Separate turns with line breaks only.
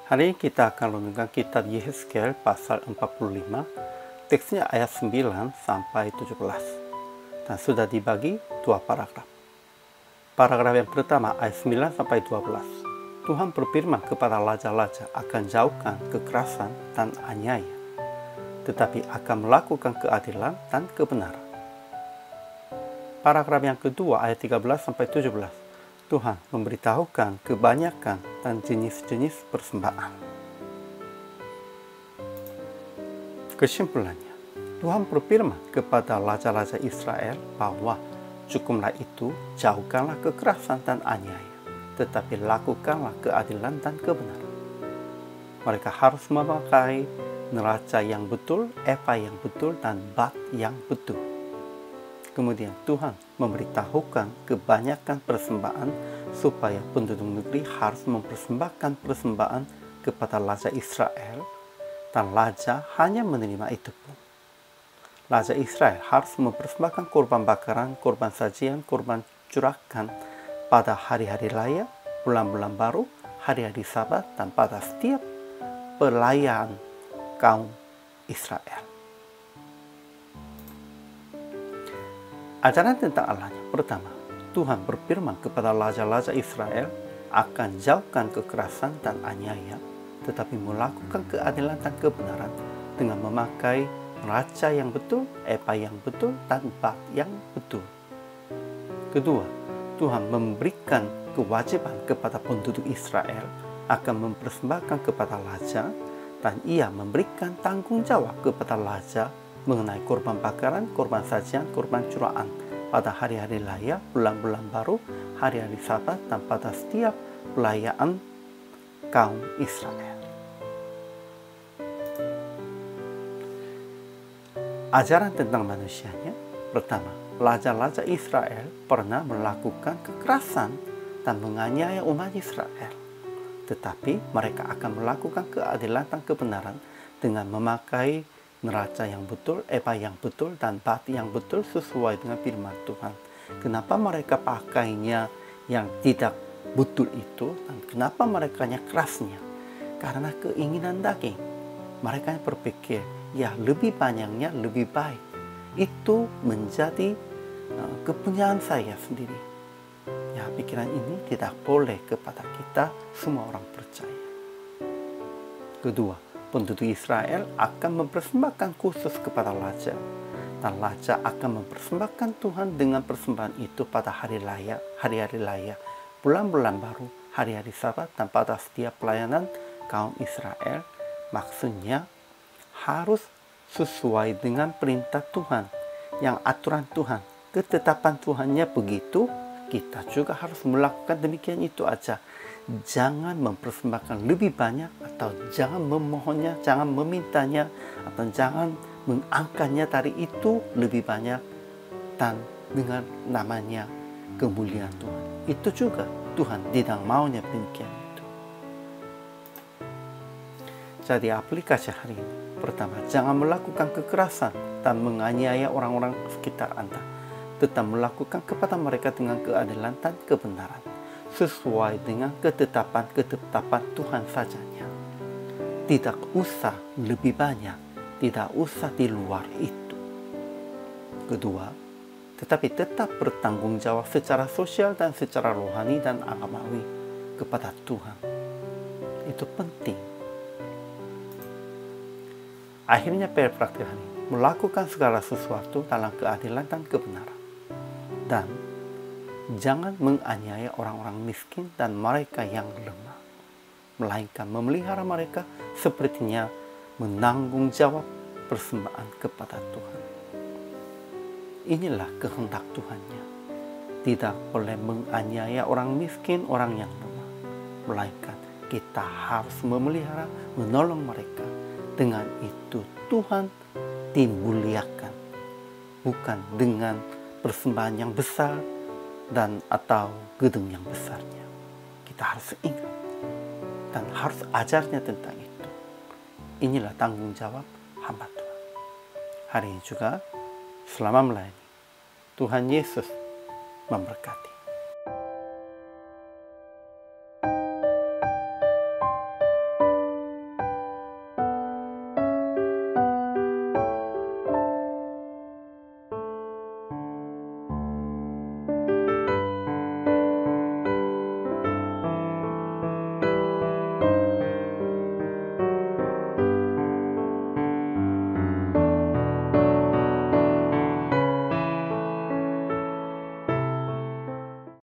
Hari ini kita akan renungkan kitab Yehezkiel pasal 45, teksnya ayat 9 sampai 17. Dan sudah dibagi dua paragraf. Paragraf yang pertama ayat 9 sampai 12. Tuhan berfirman kepada raja-raja akan jauhkan kekerasan dan aniaya, tetapi akan melakukan keadilan dan kebenaran. Paragraf yang kedua ayat 13 sampai 17. Tuhan memberitahukan kebanyakan dan jenis-jenis persembahan. Kesimpulannya, Tuhan berfirman kepada raja-raja Israel bahwa cukuplah itu, jauhkanlah kekerasan dan aniaya, tetapi lakukanlah keadilan dan kebenaran. Mereka harus memakai neraca yang betul, efa yang betul, dan bat yang betul. Kemudian Tuhan memberitahukan kebanyakan persembahan supaya penduduk negeri harus mempersembahkan persembahan kepada raja Israel, dan raja hanya menerima itu pun. Raja Israel harus mempersembahkan korban bakaran, korban sajian, korban curahan pada hari-hari raya, bulan-bulan baru, hari-hari Sabat, dan pada setiap perayaan kaum Israel. Ajaran tentang Allahnya. Pertama, Tuhan berfirman kepada raja-raja Israel akan jauhkan kekerasan dan aniaya, tetapi melakukan keadilan dan kebenaran dengan memakai neraca yang betul, efa yang betul, dan bat yang betul. Kedua, Tuhan memberikan kewajiban kepada penduduk Israel akan mempersembahkan kepada raja, dan ia memberikan tanggung jawab kepada raja mengenai korban bakaran, korban sajian, korban curahan pada hari-hari raya, bulan-bulan baru, hari-hari Sabat, dan pada setiap perayaan kaum Israel. Ajaran tentang manusianya. Pertama, raja-raja Israel pernah melakukan kekerasan dan menganiaya umat Israel. Tetapi mereka akan melakukan keadilan dan kebenaran dengan memakai neraca yang betul, efa yang betul, dan bat yang betul sesuai dengan firman Tuhan. Kenapa mereka pakainya yang tidak betul itu, dan kenapa mereka kerasnya? Karena keinginan daging. Mereka berpikir, ya lebih banyaknya lebih baik. Itu menjadi kepunyaan saya sendiri. Ya, pikiran ini tidak boleh kepada kita semua orang percaya. Kedua, penduduk Israel akan mempersembahkan khusus kepada raja, dan raja akan mempersembahkan Tuhan dengan persembahan itu pada hari-hari raya, bulan-bulan baru, hari-hari Sabat, dan pada setiap pelayanan kaum Israel. Maksudnya harus sesuai dengan perintah Tuhan, yang aturan Tuhan, ketetapan Tuhannya begitu, kita juga harus melakukan demikian itu aja. Jangan mempersembahkan lebih banyak, atau jangan memohonnya, jangan memintanya, atau jangan mengangkatnya dari itu lebih banyak, dan dengan namanya kemuliaan Tuhan. Itu juga Tuhan tidak maunya demikian itu. Jadi aplikasi hari ini. Pertama, jangan melakukan kekerasan dan menganiaya orang-orang sekitar Anda, tetap melakukan kepada mereka dengan keadilan dan kebenaran, sesuai dengan ketetapan Tuhan sajanya. Tidak usah lebih banyak, tidak usah di luar itu. Kedua, tetapi tetap bertanggung jawab secara sosial dan secara rohani dan agamawi kepada Tuhan. Itu penting. Akhirnya praktik hari ini, melakukan segala sesuatu dalam keadilan dan kebenaran. Dan jangan menganiaya orang-orang miskin dan mereka yang lemah, melainkan memelihara mereka sepertinya menanggung jawab persembahan kepada Tuhan. Inilah kehendak Tuhannya. Tidak boleh menganiaya orang miskin, orang yang lemah, melainkan kita harus memelihara, menolong mereka. Dengan itu Tuhan dimuliakan, bukan dengan persembahan yang besar dan atau gedung yang besarnya. Kita harus ingat dan harus ajarnya tentang itu. Inilah tanggung jawab hamba Tuhan. Hari ini juga selamat melayani. Tuhan Yesus memberkati.